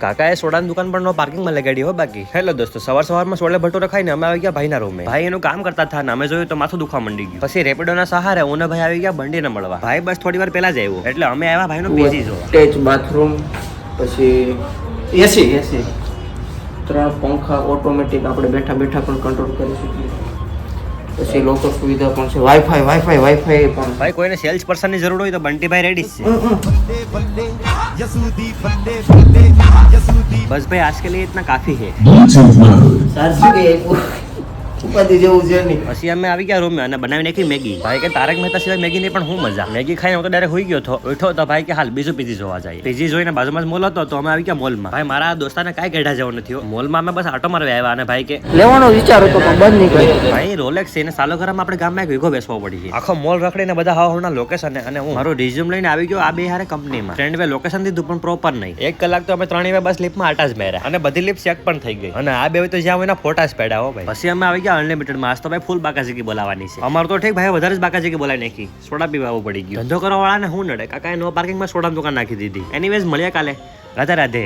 કાકાએ સોડાની દુકાન પર નો પાર્કિંગમાં લગાડી હો બાકી. હેલો દોસ્તો, સવારમાં છોલે ભટુરે ખાઈને અમે આવી ગયા ભાઈના રૂમે. ભાઈ એનું કામ કરતા હતા ને અમે જોયું તો માથું દુખવા માંડી ગયું. પછી રેપિડોના સહારે હું ને ભાઈ આવી ગયા બંડીને મળવા. ભાઈ બસ થોડી વાર પહેલા જ આવ્યો એટલે અમે આવ્યા ભાઈનો પીજી જોવા. અટેચ બાથરૂમ, પછી એસી 3 પંખા ઓટોમેટિક આપણે બેઠા બેઠા પણ કંટ્રોલ કરી શકીએ. પછી લોકર સુવિધા પણ છે, વાઈફાઈ પણ. ભાઈ કોઈને સેલ્સ પર્સનની જરૂર હોય તો બંટીભાઈ રેડી છે. बस भाई आज के लिए इतना काफी है. ઉપાધિ જેવું છે નહીં. પછી અમે આવી ગયા રૂમ અને બનાવી નાખી મેગી. ભાઈ કે તારક મહેતા સિવાય મેગી ની પણ હું મજા. મેગી ખાઈને હું તો ડાયરેક્ટ હોઈ ગયો હતો. ઉઠો તો ભાઈ કે હાલ બીજું પીજી જોવા જાય. પીજી જોઈને બાજુમાં જ મોલ હતો તો અમે આવી ગયા મોલમાં. ભાઈ મારા દોસ્તાને કાંઈ ગઢા જેવો નથી. મોલમાં અમે બસ આટો મારવા આવ્યા અને ભાઈ કે લેવાનો વિચાર હતો પણ બંધ નહીં કર્યો. ભાઈ રોલેક્સ એને સાલો ઘરમાં આપણે ગામમાં એક વીઘો બેસવો પડી. આખો મોલ રખડીને બધા હવાના લોકેશન અને હું મારું રિઝ્યુમ લઈને આવી ગયો આ બે હારે કંપનીમાં. ફ્રેન્ડ વે લોકેશન દીધું પણ પ્રોપર નહીં. 1 કલાક તો અમે 3 વે બસ લિફ્ટમાં આટા જ માર્યા અને બધી લિફ્ટ ચેક પણ થઈ ગઈ. અને આ બે તો જ્યાં એના ફોટા જ પડ્યા હો ભાઈ. પછી અમે આવી ગયા અનલિમિટેડ માં. તો ભાઈ ફૂલ બાકાજીકી બોલાવાની છે. અમાર તો ઠીક ભાઈ વધારે જ બાકાજીકી બોલાવી નાખી. સોડા પીવા આવવું પડી ગયું. ધંધો કરવા વાળાને હું નડે. કાકાએ નો પાર્કિંગમાં સોડાની દુકાન નાખી દીધી. એનીવેઝ મળ્યા કાલે. રાધે રાધે.